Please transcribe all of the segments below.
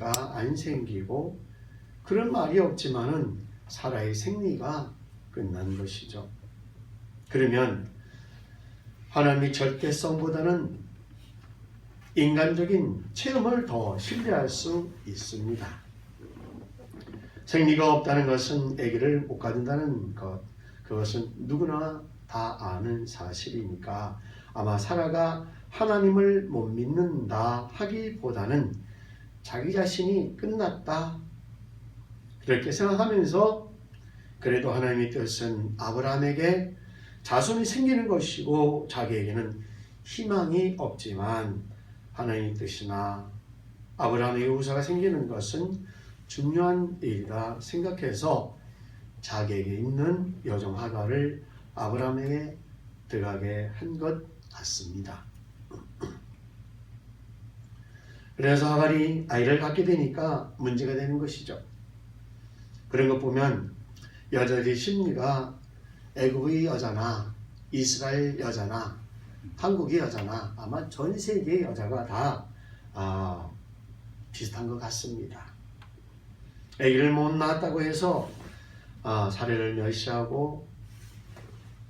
아이가 안 생기고 그런 말이 없지만은 사라의 생리가 끝난 것이죠. 그러면 하나님의 절대성보다는 인간적인 체험을 더 신뢰할 수 있습니다. 생리가 없다는 것은 아기를 못 가진다는 것, 그것은 누구나 다 아는 사실이니까 아마 사라가 하나님을 못 믿는다 하기보다는 자기 자신이 끝났다 그렇게 생각하면서 그래도 하나님의 뜻은 아브라함에게 자손이 생기는 것이고 자기에게는 희망이 없지만 하나님의 뜻이나 아브라함의 후사가 생기는 것은 중요한 일이다 생각해서 자기에게 있는 여종 하갈을 아브라함에게 들어가게 한 것 같습니다. 그래서 하갈이 아이를 갖게 되니까 문제가 되는 것이죠. 그런 것 보면 여자의 심리가 애국의 여자나 이스라엘 여자나 한국의 여자나 아마 전 세계의 여자가 다 비슷한 것 같습니다. 아기를 못 낳았다고 해서 사례를 멸시하고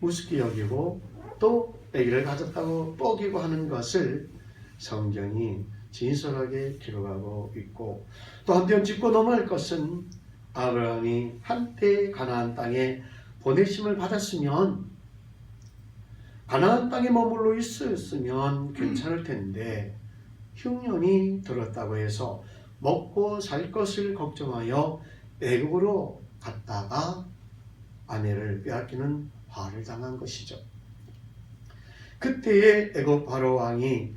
우습게 여기고 또 아기를 가졌다고 뻐기고 하는 것을 성경이 진솔하게 기록하고 있고 또 한편 짚고 넘어갈 것은 아브라함이 한때 가나안 땅에 보내심을 받았으면 가나안 땅에 머물러 있었으면 괜찮을 텐데 흉년이 들었다고 해서 먹고 살 것을 걱정하여 애굽으로 갔다가 아내를 빼앗기는 화를 당한 것이죠. 그때의 애굽 바로 왕이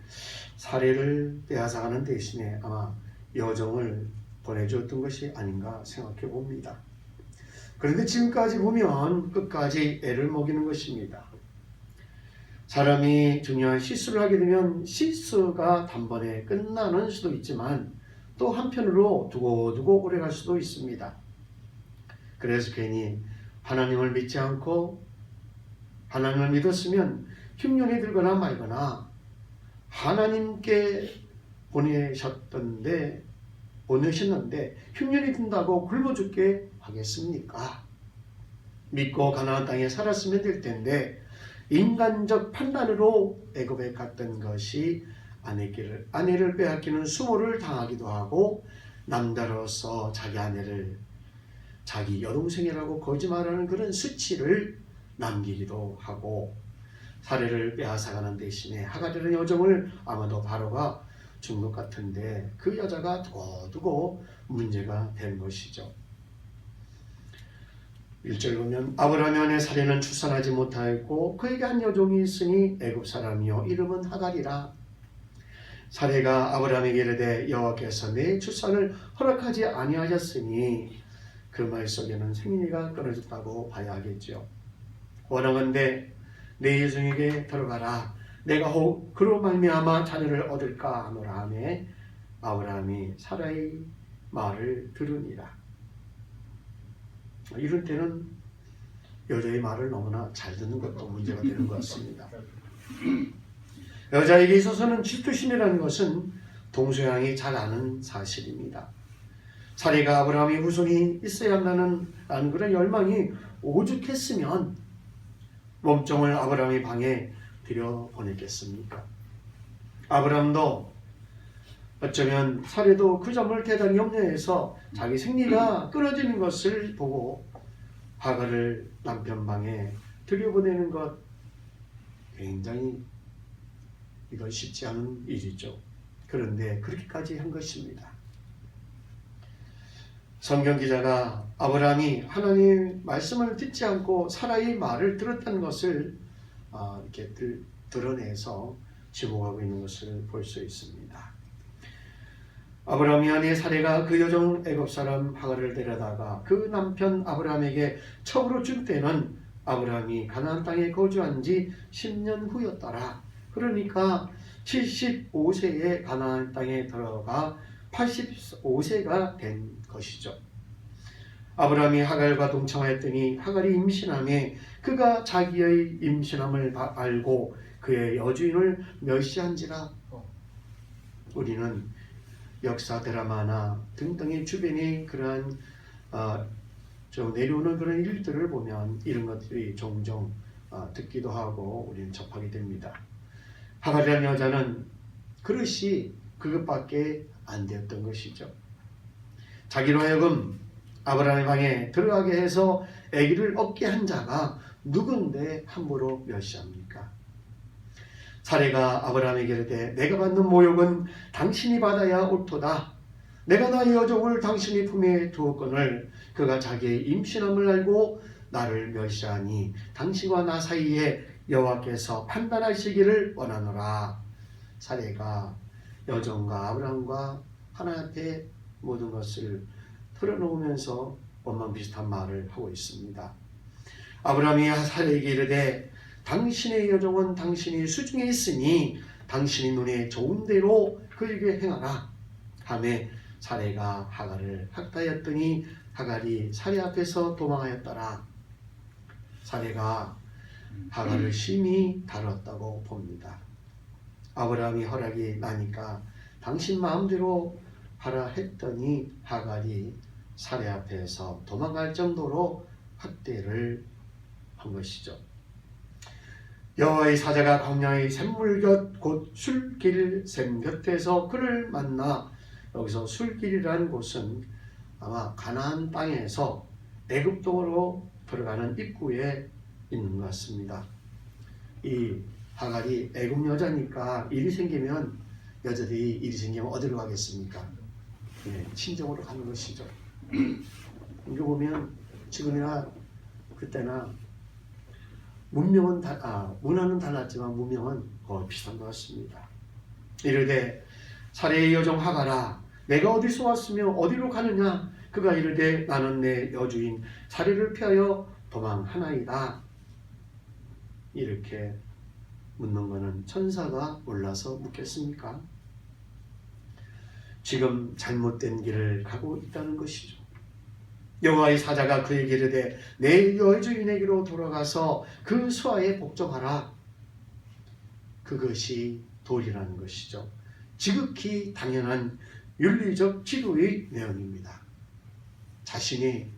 사례를 빼앗아가는 대신에 아마 여종을 보내주었던 것이 아닌가 생각해 봅니다. 그런데 지금까지 보면 끝까지 애를 먹이는 것입니다. 사람이 중요한 실수를 하게 되면 실수가 단번에 끝나는 수도 있지만 또 한편으로 두고두고 오래 갈 수도 있습니다. 그래서 괜히 하나님을 믿지 않고 하나님을 믿었으면 흉년이 들거나 말거나 하나님께 보내셨는데 흉년이 든다고 굶어 죽게 하겠습니까? 믿고 가나안 땅에 살았으면 될 텐데 인간적 판단으로 애굽에 갔던 것이 아내를 빼앗기는 수모를 당하기도 하고 남자로서 자기 아내를 자기 여동생이라고 거짓말하는 그런 수치를 남기기도 하고 사례를 빼앗아가는 대신에 하갈이라는 여종을 아마도 바로가 준 것 같은데 그 여자가 두고두고 문제가 된 것이죠. 1절 보면 아브라함의 아내 사례는 출산하지 못하였고 그에게 한 여종이 있으니 애굽 사람이요 이름은 하갈이라. 사례가 아브라함에게 이르되 여호와께서 내 출산을 허락하지 아니하셨으니 그 말 속에는 생리가 끊어졌다고 봐야 하겠죠. 원하건대 내 여종에게 들어가라. 내가 혹 그로 말미암아 자녀를 얻을까 하노라 하며 아브라함이 사라의 말을 들으니라. 이런 때는 여자의 말을 너무나 잘 듣는 것도 문제가 되는 것 같습니다. 여자에게 있어서는 질투심이라는 것은 동서양이 잘 아는 사실입니다. 사례가 아브라함의 후손이 있어야 한다는 그런 열망이 오죽했으면 몸종을 아브라함의 방에 들여보냈겠습니까? 아브라함도 어쩌면 사례도 그 점을 대단히 염려해서 자기 생리가 끊어지는 것을 보고 하갈을 남편 방에 들여보내는 것 굉장히 이건 쉽지 않은 일이죠. 그런데 그렇게까지 한 것입니다. 성경 기자가 아브라함이 하나님의 말씀을 듣지 않고 사라의 말을 들었다는 것을 이렇게 드러내서 지목하고 있는 것을 볼 수 있습니다. 아브라함의 아내 사례가 그 여종 애굽 사람 하갈을 데려다가 그 남편 아브라함에게 첩으로 줄 때는 아브라함이 가나안 땅에 거주한 지 10년 후였더라. 그러니까 75세에 가나안 땅에 들어가 85세가 된 것이죠. 아브라함이 하갈과 동청하였더니 하갈이 임신함에 그가 자기의 임신함을 알고 그의 여주인을 멸시한지라. 우리는 역사 드라마나 등등의 주변에 그러한 좀 내려오는 그런 일들을 보면 이런 것들이 종종 듣기도 하고 우리는 접하게 됩니다. 하갈이라는 여자는 그릇이 그것밖에 안 되었던 것이죠. 자기로 하여금 아브라함의 방에 들어가게 해서 아기를 얻게 한 자가 누군데 함부로 멸시합니까? 사례가 아브라함에게 이르되 내가 받는 모욕은 당신이 받아야 옳도다. 내가 나의 여종을 당신의 품에 두었거늘 그가 자기의 임신함을 알고 나를 멸시하니 당신과 나 사이에 여호와께서 판단하시기를 원하노라. 사례가 여종과 아브라함과 하나님 앞에 모든 것을 털어놓으면서 원망비슷한 말을 하고 있습니다. 아브라함이 사례에게 이르되 당신의 여종은 당신이 수중에 있으니 당신의 눈에 좋은 대로 그에게 행하라 하매 사례가 하갈을 학대하였더니 하갈이 사례 앞에서 도망하였더라. 사례가 하갈을 심히 다뤘다고 봅니다. 아브라함이 허락이 나니까 당신 마음대로 하라 했더니 하갈이 사례 앞에서 도망갈 정도로 학대를 한 것이죠. 여호와의 사자가 광야의 샘물 곁 곧 술길 샘 곁에서 그를 만나, 여기서 술길이라는 곳은 아마 가나안 땅에서 애굽도로 들어가는 입구에 있는 것 같습니다. 이 하갈이 애굽 여자니까 일이 생기면 여자들이 일이 생기면 어디로 가겠습니까? 네, 친정으로 가는 것이죠. 이거 보면 지금이나 그때나 문명은 문화는 달랐지만 문명은 거의 비슷한 것 같습니다. 이르되 사례의 여종 하갈아 내가 어디서 왔으며 어디로 가느냐? 그가 이르되 나는 내 여주인 사례를 피하여 도망하나이다. 이렇게 묻는 것은 천사가 올라서 묻겠습니까? 지금 잘못된 길을 가고 있다는 것이죠. 여호와의 사자가 그에게 이르되 내 여주인에게로 돌아가서 그 수하에 복종하라. 그것이 도리라는 것이죠. 지극히 당연한 윤리적 지도의 내용입니다. 자신이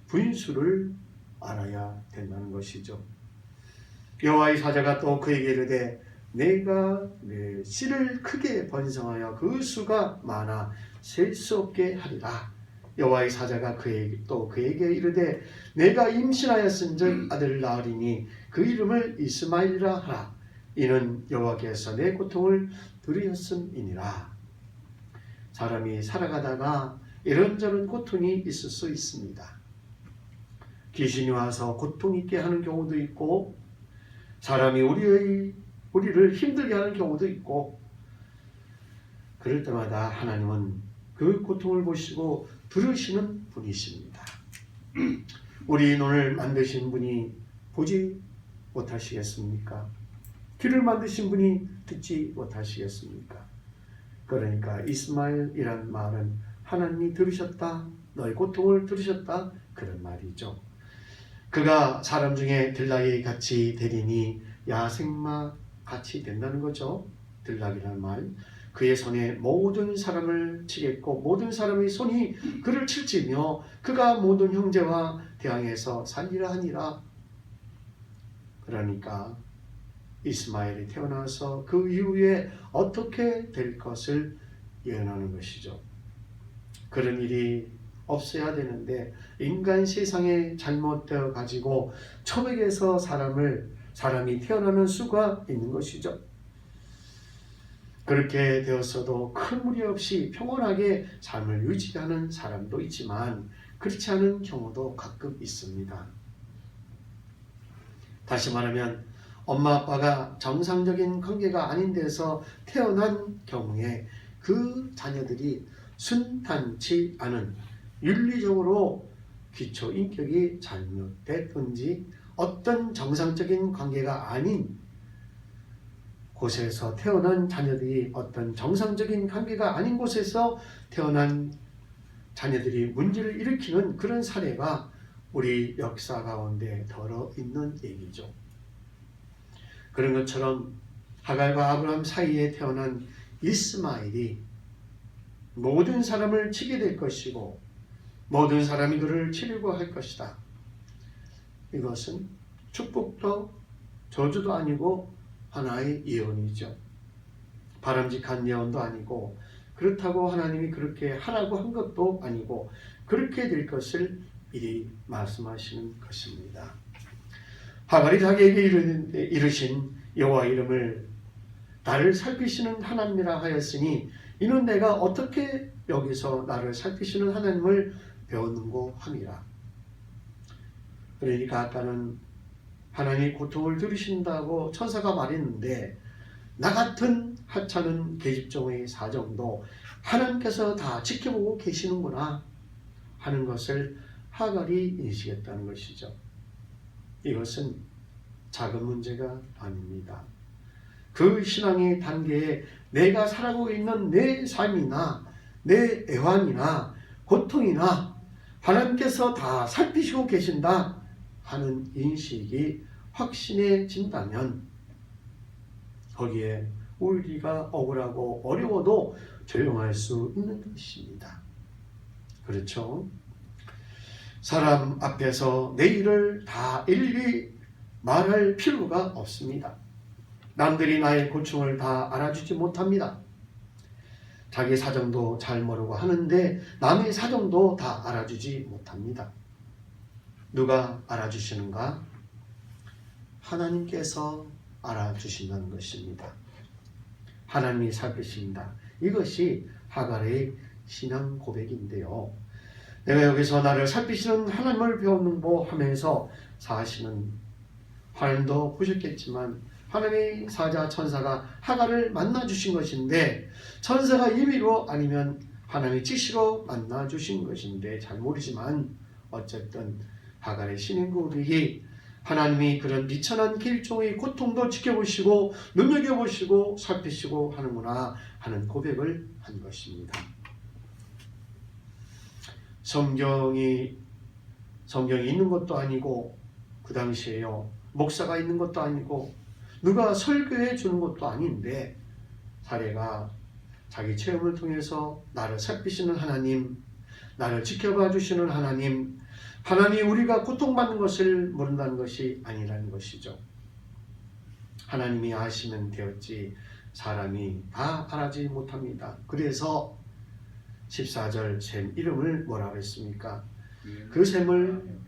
분수를 알아야 된다는 것이죠. 여호와의 사자가 또 그에게 이르되 내가 내 씨를 크게 번성하여 그 수가 많아 셀 수 없게 하리라. 여호와의 사자가 그에게 이르되 내가 임신하였은즉 아들을 낳으리니 그 이름을 이스마엘이라 하라. 이는 여호와께서 내 고통을 들으셨음이니라. 사람이 살아가다가 이런저런 고통이 있을 수 있습니다. 귀신이 와서 고통 있게 하는 경우도 있고 사람이 우리를 힘들게 하는 경우도 있고, 그럴 때마다 하나님은 그 고통을 보시고 들으시는 분이십니다. 우리 눈을 만드신 분이 보지 못하시겠습니까? 귀를 만드신 분이 듣지 못하시겠습니까? 그러니까 이스마엘이란 말은 하나님이 들으셨다, 너의 고통을 들으셨다, 그런 말이죠. 그가 사람 중에 들나귀 같이 되리니 야생마 같이 된다는 거죠. 들나귀라는 말. 그의 손에 모든 사람을 치겠고 모든 사람의 손이 그를 칠지며 그가 모든 형제와 대항해서 살리라 하니라. 그러니까 이스마엘이 태어나서 그 이후에 어떻게 될 것을 예언하는 것이죠. 그런 일이 없어야 되는데 인간 세상에 잘못되어 가지고 초백에서 사람이 태어나는 수가 있는 것이죠. 그렇게 되었어도 큰 무리 없이 평온하게 삶을 유지하는 사람도 있지만 그렇지 않은 경우도 가끔 있습니다. 다시 말하면 엄마 아빠가 정상적인 관계가 아닌 데서 태어난 경우에 그 자녀들이 순탄치 않은 윤리적으로 기초 인격이 잘못됐든지 어떤 정상적인 관계가 아닌 곳에서 태어난 자녀들이 어떤 정상적인 관계가 아닌 곳에서 태어난 자녀들이 문제를 일으키는 그런 사례가 우리 역사 가운데 덜어 있는 얘기죠. 그런 것처럼 하갈과 아브라함 사이에 태어난 이스마엘이 모든 사람을 치게 될 것이고 모든 사람이 그를 치려고 할 것이다. 이것은 축복도 저주도 아니고 하나의 예언이죠. 바람직한 예언도 아니고 그렇다고 하나님이 그렇게 하라고 한 것도 아니고 그렇게 될 것을 미리 말씀하시는 것입니다. 하갈이 자기에게 이르신 여호와 이름을 나를 살피시는 하나님이라 하였으니 이는 내가 어떻게 여기서 나를 살피시는 하나님을 배웠는고 함이라. 그러니까 아까는 하나님이 고통을 들으신다고 천사가 말했는데 나 같은 하찮은 계집종의 사정도 하나님께서 다 지켜보고 계시는구나 하는 것을 하갈이 인식했다는 것이죠. 이것은 작은 문제가 아닙니다. 그 신앙의 단계에 내가 살아가고 있는 내 삶이나 내 애환이나 고통이나 하나님께서 다 살피시고 계신다 하는 인식이 확신해진다면 거기에 우리가 억울하고 어려워도 조용할 수 있는 것입니다. 그렇죠? 사람 앞에서 내 일을 다 일일이 말할 필요가 없습니다. 남들이 나의 고충을 다 알아주지 못합니다. 자기 사정도 잘 모르고 하는데 남의 사정도 다 알아주지 못합니다. 누가 알아주시는가? 하나님께서 알아주신다는 것입니다. 하나님이 살피신다. 이것이 하갈의 신앙 고백인데요. 내가 여기서 나를 살피시는 하나님을 배웠는고 하면서 사실은 하나님도 보셨겠지만 하나님의 사자 천사가 하갈을 만나주신 것인데 천사가 임의로 아니면 하나님의 지시로 만나주신 것인데 잘 모르지만 어쨌든 하갈의 신앙 고백이 하나님이 그런 미천한 계집종의 고통도 지켜보시고 눈여겨보시고 살피시고 하는구나 하는 고백을 한 것입니다. 성경이 있는 것도 아니고 그 당시에요 목사가 있는 것도 아니고 누가 설교해 주는 것도 아닌데 사례가 자기 체험을 통해서 나를 살피시는 하나님, 나를 지켜봐 주시는 하나님, 하나님이 우리가 고통받는 것을 모른다는 것이 아니라는 것이죠. 하나님이 아시면 되었지 사람이 다 알아지 못합니다. 그래서 14절 샘 이름을 뭐라고 했습니까? 그 샘을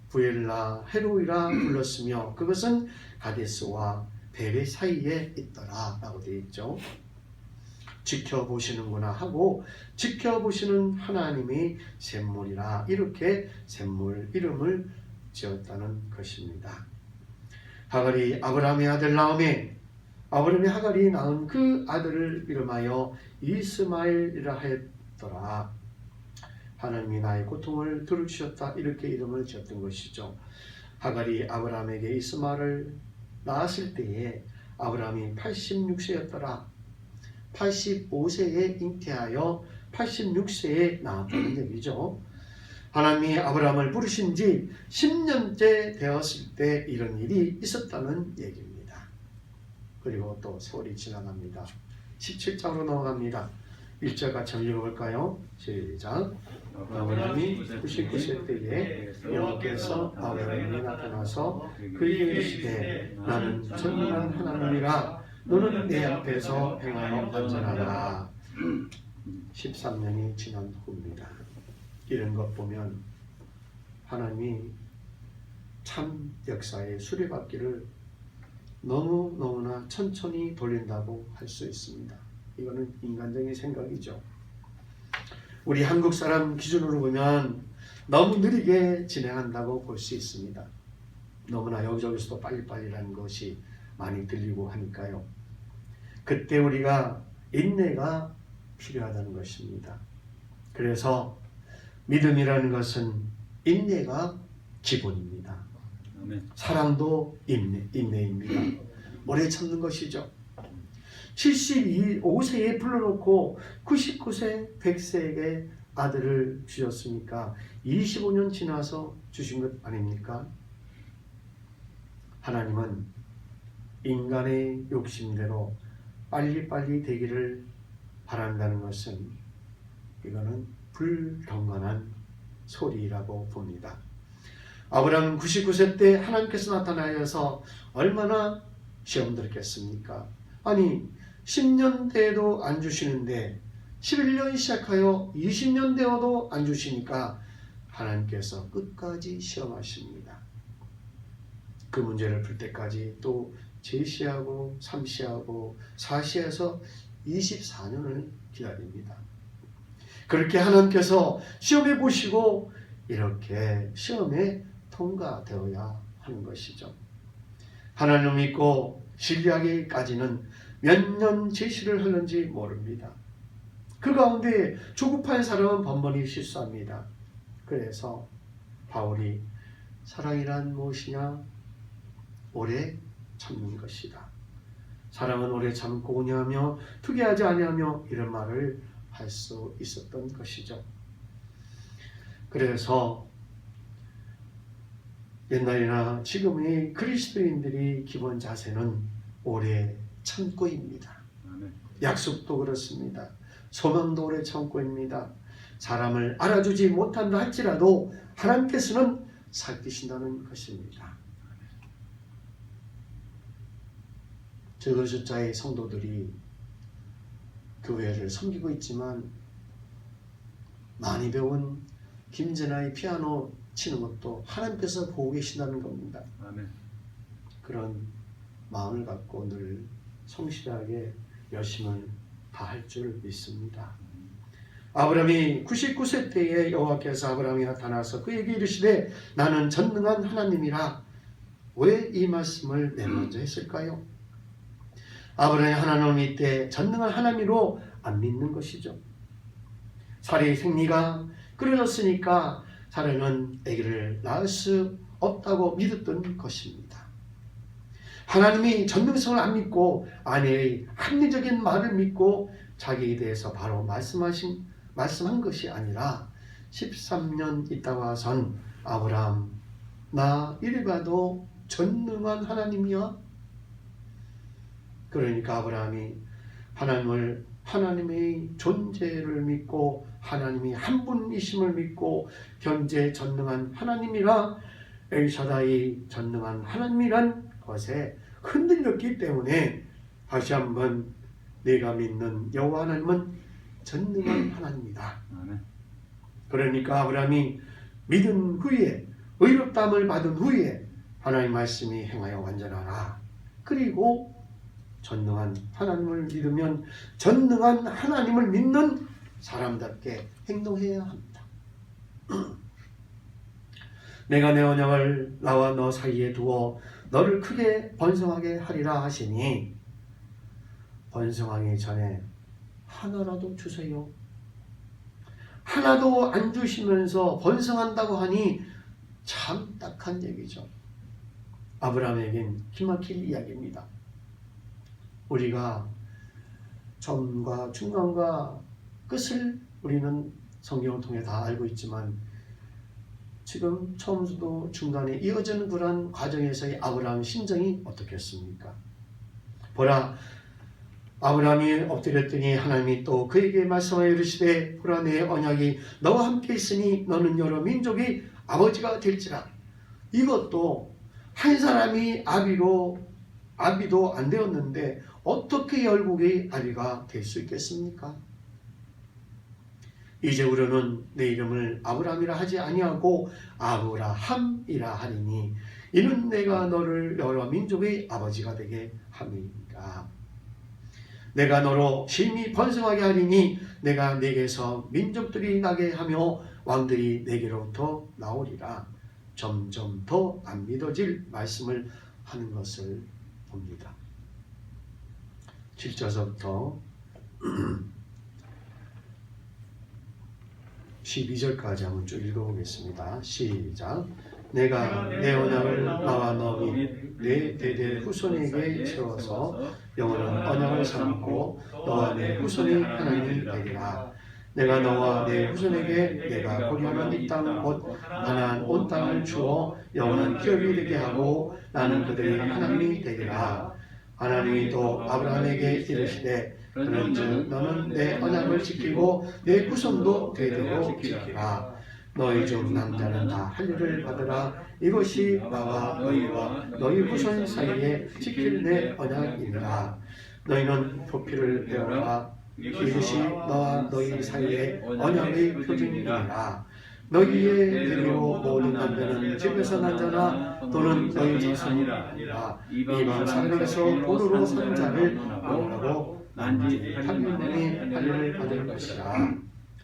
부엘라 헤로이라 불렀으며 그것은 가데스와 베레 사이에 있더라 라고 되어 있죠. 지켜보시는구나 하고 지켜보시는 하나님이 샘물이라 이렇게 샘물 이름을 지었다는 것입니다. 하갈이 아브라함의 아들 나음에 아브라함이 하갈이 낳은 그 아들을 이름하여 이스마엘이라 했더라. 하나님이 나의 고통을 들어주셨다 이렇게 이름을 지었던 것이죠. 하갈이 아브라함에게 이스마엘을 낳았을 때에 아브라함이 86세였더라. 85세에 잉태하여 86세에 낳았다는 얘기죠. 하나님이 아브라함을 부르신 지 10년째 되었을 때 이런 일이 있었다는 얘기입니다. 그리고 또 세월이 지나갑니다. 17장으로 넘어갑니다. 1절 같이 한번 읽어볼까요? 시작. 아브라함이 99세 때에 여호와께서 아브라함에게 나타나서 그에게 이르시되 나는 전능한 하나님이라 너는 내 앞에서 행하여 안전하라. 13년이 지난 후입니다. 이런 것 보면 하나님이 참 역사의 수레바퀴를 너무나 천천히 돌린다고 할 수 있습니다. 이거는 인간적인 생각이죠. 우리 한국 사람 기준으로 보면 너무 느리게 진행한다고 볼 수 있습니다. 너무나 여기저기서도 빨리빨리라는 것이 많이 들리고 하니까요. 그때 우리가 인내가 필요하다는 것입니다. 그래서 믿음이라는 것은 인내가 기본입니다. 사랑도 인내입니다. 오래 참는 것이죠. 75세에 불러놓고 99세, 100세에게 아들을 주셨으니까 25년 지나서 주신 것 아닙니까? 하나님은 인간의 욕심대로 빨리빨리 되기를 바란다는 것은 이거는 불경건한 소리라고 봅니다. 아브라함 99세 때 하나님께서 나타나셔서 얼마나 시험 들었겠습니까? 아니 10년 대에도 안 주시는데 11년 시작하여 20년 되어도 안 주시니까 하나님께서 끝까지 시험하십니다. 그 문제를 풀 때까지 또 제시하고 3시하고 4시에서 24년을 기다립니다. 그렇게 하나님께서 시험해 보시고 이렇게 시험에 통과되어야 하는 것이죠. 하나님을 믿고 신뢰하기까지는 몇 년 제시를 하는지 모릅니다. 그 가운데 조급한 사람은 번번이 실수합니다. 그래서 바울이 사랑이란 무엇이냐? 오래 참는 것이다. 사랑은 오래 참고 오냐며 투기하지 아니하며 이런 말을 할 수 있었던 것이죠. 그래서 옛날이나 지금의 그리스도인들이 기본 자세는 오래 참고입니다. 약속도 그렇습니다. 소망도 오래 참고입니다. 사람을 알아주지 못한다 할지라도 하나님께서는 살피신다는 것입니다. 적은 숫자의 성도들이 교회를 섬기고 있지만 많이 배운 김재나의 피아노 치는 것도 하나님께서 보고 계신다는 겁니다. 아멘. 그런 마음을 갖고 늘 성실하게 열심을 다할 줄 믿습니다. 아브라함이 99세 때에 여호와께서 아브라함이 나타나서 그에게 이르시되 나는 전능한 하나님이라. 왜 이 말씀을 맨 먼저 했을까요? 아브라함이 하나님을 믿되 전능한 하나님으로 안 믿는 것이죠. 사례의 생리가 끊어졌으니까 사례는 아기를 낳을 수 없다고 믿었던 것입니다. 하나님이 전능성을 안 믿고 아내의 합리적인 말을 믿고 자기에 대해서 바로 말씀한 것이 아니라 13년 있다가 와선 아브라함 나 이리 봐도 전능한 하나님이야. 그러니까 아브라함이 하나님의 존재를 믿고 하나님이 한 분이심을 믿고 현재 전능한 하나님이라 엘샤다이 전능한 하나님이란 것에 흔들렸기 때문에 다시 한번 내가 믿는 여호와 하나님은 전능한 하나님이다. 그러니까 아브라함이 믿은 후에 의롭다함을 받은 후에 하나님 말씀이 행하여 완전하라. 그리고 전능한 하나님을 믿으면 전능한 하나님을 믿는 사람답게 행동해야 합니다. 내가 내 언약을 나와 너 사이에 두어 너를 크게 번성하게 하리라 하시니 번성하기 전에 하나라도 주세요. 하나도 안 주시면서 번성한다고 하니 참 딱한 얘기죠. 아브라함에겐 기막힐 이야기입니다. 우리가 전과 중간과 끝을 우리는 성경을 통해 다 알고 있지만 지금 처음부터 중간에 이어지는 그런 과정에서의 아브라함 심정이 어떻겠습니까? 보라, 아브라함이 엎드렸더니 하나님이 또 그에게 말씀하여 이르시되 보라 내 언약이 너와 함께 있으니 너는 여러 민족의 아버지가 될지라. 이것도 한 사람이 아비도 안 되었는데 어떻게 열국의 아비가 될 수 있겠습니까? 이제 우리는 내 이름을 아브라함이라 하지 아니하고 아브라함이라 하리니 이는 내가 너를 여러 민족의 아버지가 되게 함이니라. 내가 너로 심히 번성하게 하리니 내가 네게서 민족들이 나게 하며 왕들이 네게로부터 나오리라. 점점 더 안 믿어질 말씀을 하는 것을 봅니다. 7절부터 12절까지 한번 쭉 읽어보겠습니다. 시작. 내가 내 언약을 나와 너 및 내 대대 후손에게 세워서 영원한 언약을 삼고 너와 내 후손이 하나님이 되리라. 내가 너와 내 후손에게 내가 보리하는 이 땅 곧 가나안 온 땅을 주어 영원한 기업이 되게 하고 나는 그들의 하나님이 되리라. 하나님이 또 아브라함에게 이르시되 그런즉 너는 내 언약을 지키고 내 구성도 대대로 지키라. 너희 중 남자는 다 할 일을 받으라. 이것이 나와 너희와 너희 후손 사이에 지킬 내 언약이니라. 너희는 표피를 배워라. 이것이 너와 너희 사이의 언약의 표징이니라. 너희의 내리로 모든 남자는 집에서 난 자나 또는 너희 자손이라 이방 사람에게서 돈으로 산 자를 먹으라고 난지 8일만에 할 일을 받을 것이라.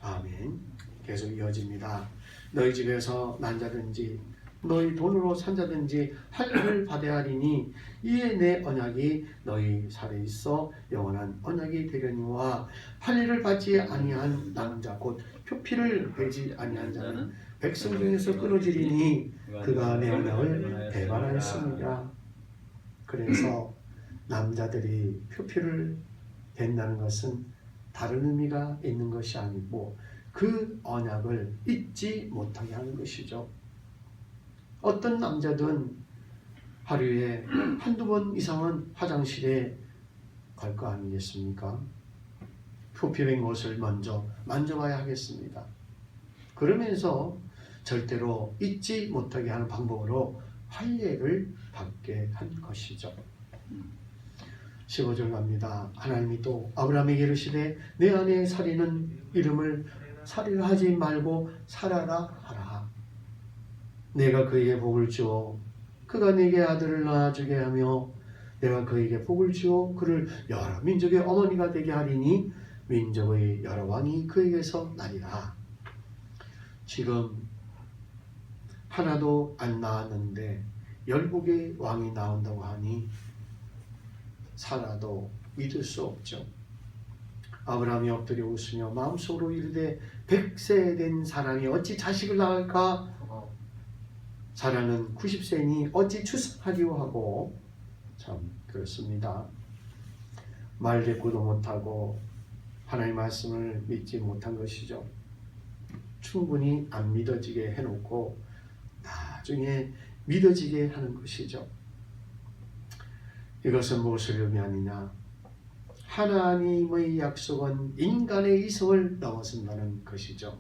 아멘. 계속 이어집니다. 너희 집에서 난 자든지 너희 돈으로 산 자든지 할 일을 받아야 하리니 이에 내 언약이 너희 살에 있어 영원한 언약이 되려니와 할 일을 받지 아니한 남자 곧 표피를 베지 아니한 자는 백성 중에서 끊어지리니 그가 내 언약을 배반하였습니다. 그래서 남자들이 표피를 벤다는 것은 다른 의미가 있는 것이 아니고 그 언약을 잊지 못하게 하는 것이죠. 어떤 남자든 하루에 한두 번 이상은 화장실에 갈 거 아니겠습니까? 표피된 것을 먼저 만져봐야 하겠습니다. 그러면서 절대로 잊지 못하게 하는 방법으로 할례를 받게 한 것이죠. 15절 갑니다. 하나님이 또 아브라함에게 이르시되 내 아내의 살이는 이름을 살이라 하지 말고 사라라 하라. 내가 그에게 복을 주어 그가 내게 아들을 낳아주게 하며 내가 그에게 복을 주어 그를 여러 민족의 어머니가 되게 하리니 민족의 여러 왕이 그에게서 나리라. 지금 하나도 안 낳았는데 열국의 왕이 나온다고 하니 사라도 믿을 수 없죠. 아브라함이 엎드려 웃으며 마음속으로 이르되 100세 된 사람이 어찌 자식을 낳을까? 사라는 90세니 어찌 출산하리오 하고. 참 그렇습니다. 말대꾸도 못하고 하나님의 말씀을 믿지 못한 것이죠. 충분히 안 믿어지게 해놓고 나중에 믿어지게 하는 것이죠. 이것은 무엇을 의미하느냐? 하나님의 약속은 인간의 이성을 넘어선다는 것이죠.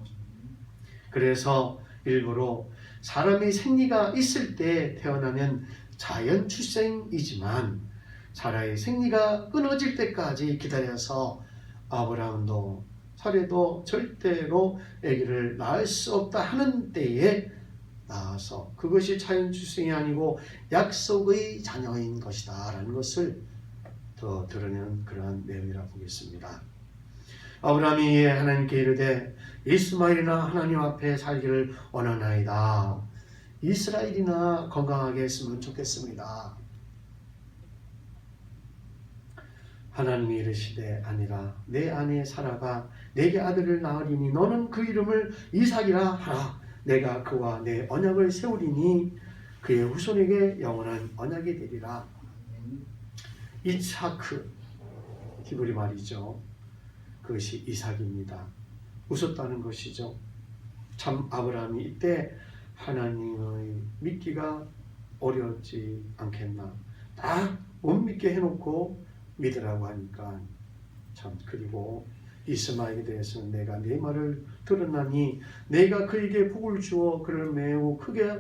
그래서 일부러 사람의 생리가 있을 때 태어나면 자연 출생이지만 사라의 생리가 끊어질 때까지 기다려서 아브라함도 사례도 절대로 아기를 낳을 수 없다 하는 때에 낳아서 그것이 자연 출생이 아니고 약속의 자녀인 것이다 라는 것을 더 드러내는 그러한 내용이라 보겠습니다. 아브라함이 하나님께 이르되 이스마엘이나 하나님 앞에 살기를 원하나이다. 이스라엘이나 건강하게 했으면 좋겠습니다. 하나님이 이르시되 아니라 내 아내 사라가 내게 아들을 낳으리니 너는 그 이름을 이삭이라 하라. 내가 그와 내 언약을 세우리니 그의 후손에게 영원한 언약이 되리라. 이차크 히브리 말이죠. 그것이 이삭입니다. 웃었다는 것이죠. 참 아브라함이 이때 하나님의 믿기가 어려웠지 않겠나. 다 못 믿게 해놓고 믿으라고 하니까 참. 그리고 이스마엘에 대해서는 내가 내 말을 들었나니 내가 그에게 복을 주어 그를 매우 크게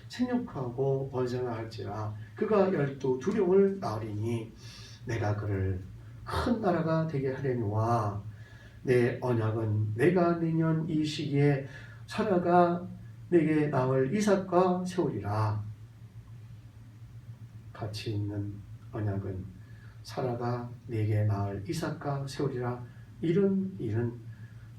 생육하고 번성할지라. 그가 12두령을 낳으리니 내가 그를 큰 나라가 되게 하려니와 내 언약은 내가 내년 이 시기에 사라가 내게 낳을 이삭과 세우리라. 같이 있는 언약은 사라가 내게 낳을 이삭과 세우리라. 이런 일은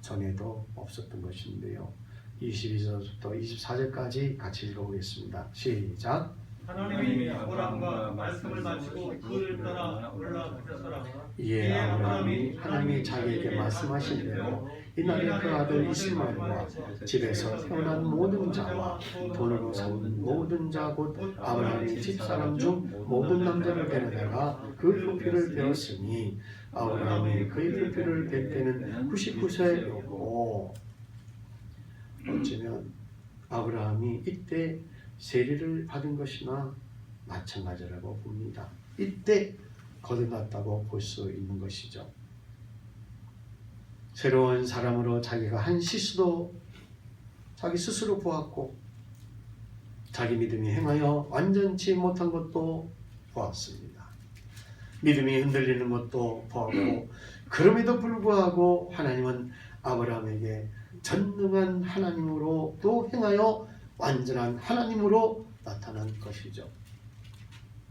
전에도 없었던 것인데요. 22절부터 24절까지 같이 읽어보겠습니다. 시작. 하나님이 아브라함과 말씀을 마치고 그를 떠나 올라가셨더라. 이에 아브라함이 하나님이 자기에게 말씀하신 대로 이날에 그 아들 이스마엘과 집에서 태어난 모든 자와 돈으로 산 모든 자 곧 아브라함의 집사람 중 모든 남자를 데려다가 그 표피를 베었으니 아브라함이 그의 표피를 벨 때는 99세였고 어쩌면 아브라함이 이때 세리를 받은 것이나 마찬가지라고 봅니다. 이때 거듭났다고 볼 수 있는 것이죠. 새로운 사람으로 자기가 한 실수도 자기 스스로 보았고 자기 믿음이 행하여 완전치 못한 것도 보았습니다. 믿음이 흔들리는 것도 보았고 그럼에도 불구하고 하나님은 아브라함에게 전능한 하나님으로 또 행하여 완전한 하나님으로 나타난 것이죠.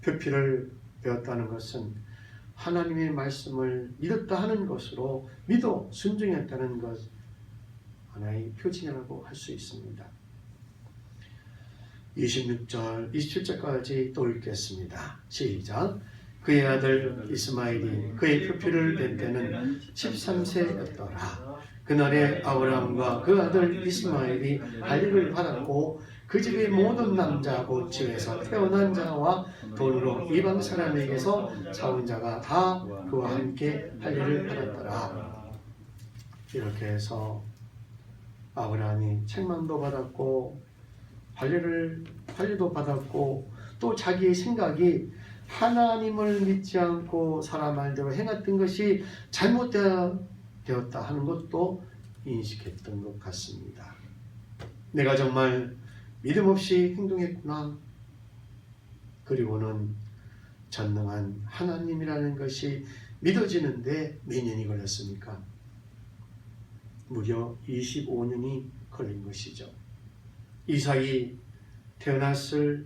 표피를 배웠다는 것은 하나님의 말씀을 믿었다 하는 것으로 믿어 순종했다는 것 하나의 표징이라고 할 수 있습니다. 26절, 27절까지 또 읽겠습니다. 시작. 그의 아들 이스마엘이 그의 표피를 댄 때는 13세였더라. 그날에 아브라함과 그 아들 이스마엘이 할례를 받았고 그 집의 모든 남자 곧 집에서 태어난 자와 돈으로 이방 사람에게서 사온 자가 다 그와 함께 할례를 받았더라. 이렇게 해서 아브라함이 책망도 받았고 할례도 받았고 또 자기의 생각이 하나님을 믿지 않고 사람 말대로 행했던 것이 잘못되었다 하는 것도 인식했던 것 같습니다. 내가 정말 믿음 없이 행동했구나. 그리고는 전능한 하나님이라는 것이 믿어지는데 몇 년이 걸렸습니까? 무려 25년이 걸린 것이죠. 이 사이 태어났을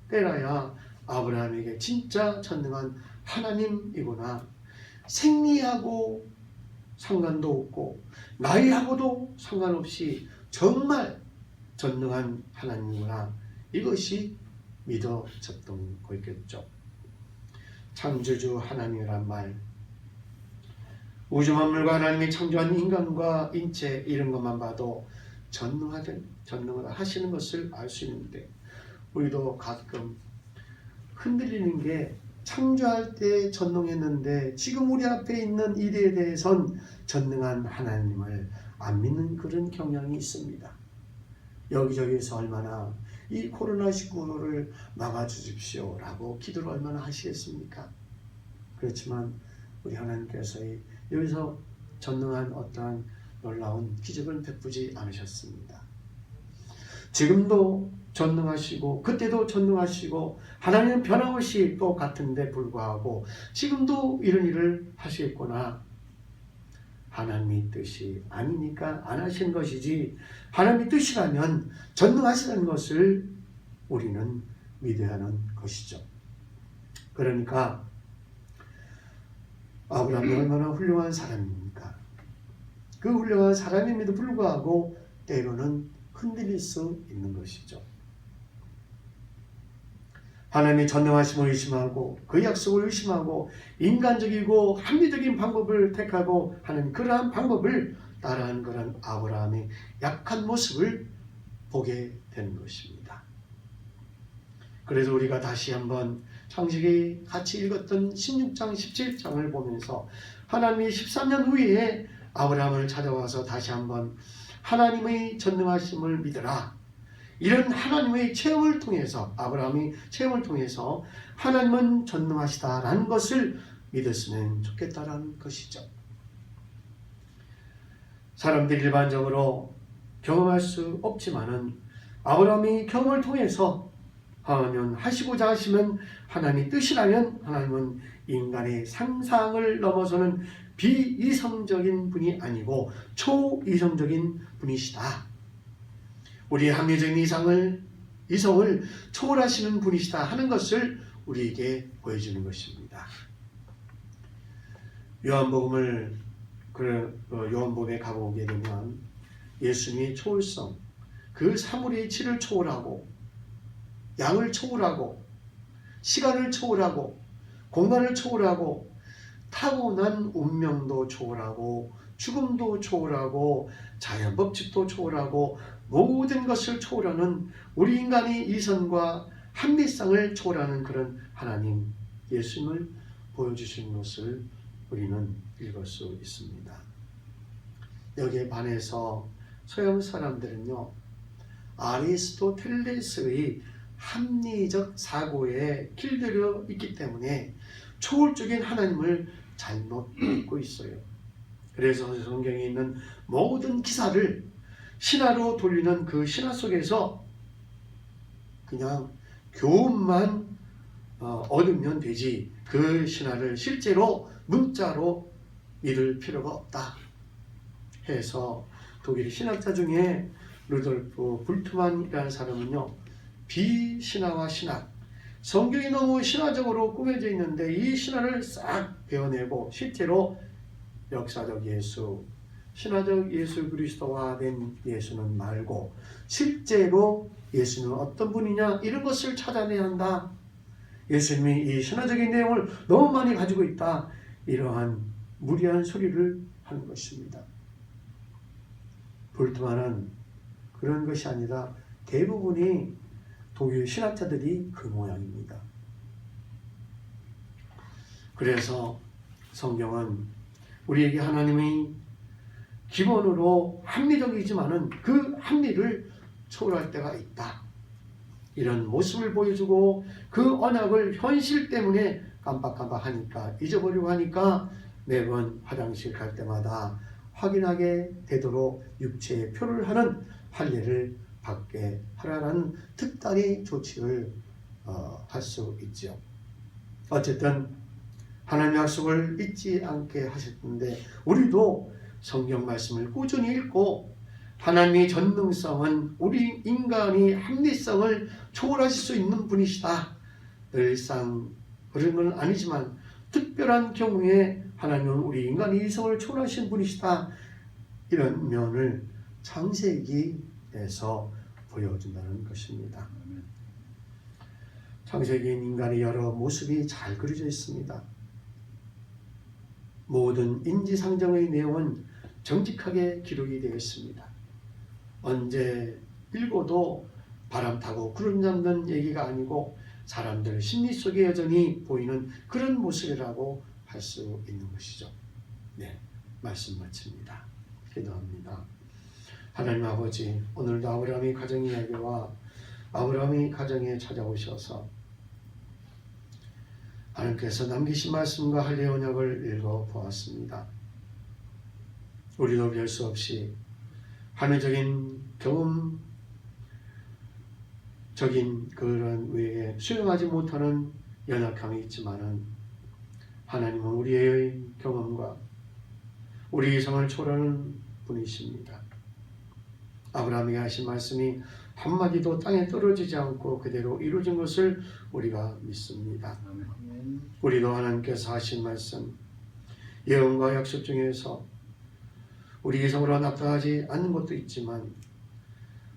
때라야 아브라함에게 진짜 전능한 하나님이구나. 생리하고 상관도 없고 나이하고도 상관없이 정말 전능한 하나님이구나. 이것이 믿어졌던 거겠죠. 창조주 하나님이란 말, 우주 만물과 하나님이 창조한 인간과 인체 이런 것만 봐도 전능하시는 것을 알 수 있는데 우리도 가끔 흔들리는 게 창조할 때 전능했는데 지금 우리 앞에 있는 일에 대해선 전능한 하나님을 안 믿는 그런 경향이 있습니다. 여기저기서 얼마나 이 코로나19를 막아주십시오 라고 기도를 얼마나 하시겠습니까? 그렇지만 우리 하나님께서 여기서 전능한 어떠한 놀라운 기적을 베푸지 않으셨습니다. 지금도 전능하시고 그때도 전능하시고 하나님은 변함없이 똑같은데 불구하고 지금도 이런 일을 하시겠구나. 하나님의 뜻이 아니니까 안 하시는 것이지 하나님의 뜻이라면 전능하시다는 것을 우리는 믿어야 하는 것이죠. 그러니까 아브라함이 얼마나 훌륭한 사람입니까? 그 훌륭한 사람임에도 불구하고 때로는 흔들릴 수 있는 것이죠. 하나님의 전능하심을 의심하고 그 약속을 의심하고 인간적이고 합리적인 방법을 택하고 하는 그러한 방법을 따라하는 그런 아브라함의 약한 모습을 보게 되는 것입니다. 그래서 우리가 다시 한번 창세기 같이 읽었던 16장 17장을 보면서 하나님이 13년 후에 아브라함을 찾아와서 다시 한번 하나님의 전능하심을 믿어라. 이런 하나님의 체험을 통해서 아브라함이 체험을 통해서 하나님은 전능하시다라는 것을 믿었으면 좋겠다라는 것이죠. 사람들이 일반적으로 경험할 수 없지만은 아브라함이 경험을 통해서 하나님은 하시고자 하시면 하나님의 뜻이라면 하나님은 인간의 상상을 넘어서는 비이성적인 분이 아니고 초이성적인 분이시다. 우리의 합리적인 이성을 초월하시는 분이시다 하는 것을 우리에게 보여주는 것입니다. 요한복음에 가보게 되면 예수님의 초월성, 그 사물의 질을 초월하고 양을 초월하고 시간을 초월하고 공간을 초월하고 타고난 운명도 초월하고 죽음도 초월하고 자연 법칙도 초월하고 모든 것을 초월하는 우리 인간의 이성과 합리성을 초월하는 그런 하나님 예수님을 보여주신 것을 우리는 읽을 수 있습니다. 여기에 반해서 서양 사람들은요, 아리스토텔레스의 합리적 사고에 길들여 있기 때문에 초월적인 하나님을 잘못 믿고 있어요. 그래서 성경에 있는 모든 기사를 신화로 돌리는 그 신화 속에서 그냥 교훈만 얻으면 되지 그 신화를 실제로 문자로 믿을 필요가 없다 해서 독일 신학자 중에 루돌프 불트만이라는 사람은요, 비신화와 신학, 성경이 너무 신화적으로 꾸며져 있는데 이 신화를 싹 베어내고 실제로 역사적 예수, 신화적 예수 그리스도화된 예수는 말고 실제로 예수는 어떤 분이냐 이런 것을 찾아내야 한다. 예수님이 이 신화적인 내용을 너무 많이 가지고 있다. 이러한 무리한 소리를 하는 것입니다. 볼트만은 그런 것이 아니라 대부분이 독일 신학자들이 그 모양입니다. 그래서 성경은 우리에게 하나님이 기본으로 합리적이지만은 그 합리를 초월할 때가 있다. 이런 모습을 보여주고 그 언약을 현실 때문에 깜빡깜빡하니까 잊어버리고 하니까 매번 화장실 갈 때마다 확인하게 되도록 육체의 표를 하는 할례를 받게 하라는 특단의 조치를 할 수 있죠. 어쨌든 하나님의 약속을 잊지 않게 하셨는데 우리도 성경 말씀을 꾸준히 읽고 하나님의 전능성은 우리 인간의 합리성을 초월하실 수 있는 분이시다. 늘상 그런 건 아니지만 특별한 경우에 하나님은 우리 인간의 이성을 초월하신 분이시다. 이런 면을 창세기에서 보여준다는 것입니다. 창세기인 인간의 여러 모습이 잘 그려져 있습니다. 모든 인지상정의 내용은 정직하게 기록이 되어 있습니다. 언제 읽어도 바람 타고 구름 잡는 얘기가 아니고 사람들 심리 속에 여전히 보이는 그런 모습이라고 할 수 있는 것이죠. 네, 말씀 마칩니다. 기도합니다. 하나님 아버지, 오늘도 아브라함의 가정 이야기와 아브라함의 가정에 찾아오셔서 하나님께서 남기신 말씀과 할례 언약을 읽어보았습니다. 우리도 별 수 없이 하늘적인 경험적인 그런 외에 수용하지 못하는 연약함이 있지만은 하나님은 우리의 경험과 우리 이성을 초월하는 분이십니다. 아브라함에게 하신 말씀이 한마디도 땅에 떨어지지 않고 그대로 이루어진 것을 우리가 믿습니다. 우리도 하나님께서 하신 말씀, 예언과 약속 중에서 우리 이성으로 나타나지 않는 것도 있지만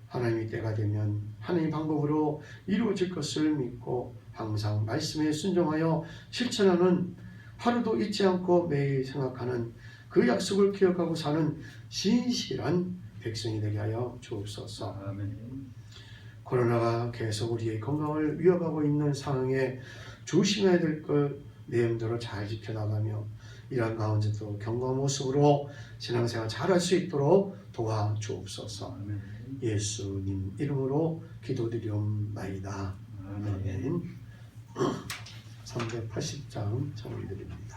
하나님의 때가 되면 하나님의 방법으로 이루어질 것을 믿고 항상 말씀에 순종하여 실천하는, 하루도 잊지 않고 매일 생각하는 그 약속을 기억하고 사는 신실한 백성이 되게 하여 주옵소서. 아멘. 코로나가 계속 우리의 건강을 위협하고 있는 상황에 조심해야 될 것 내용대로 잘 지켜나가며 이러한 가운데도 견고한 모습으로 신앙생활 잘할 수 있도록 도와주옵소서. 아멘. 예수님 이름으로 기도드리옵나이다. 아멘. 380장 정리드립니다.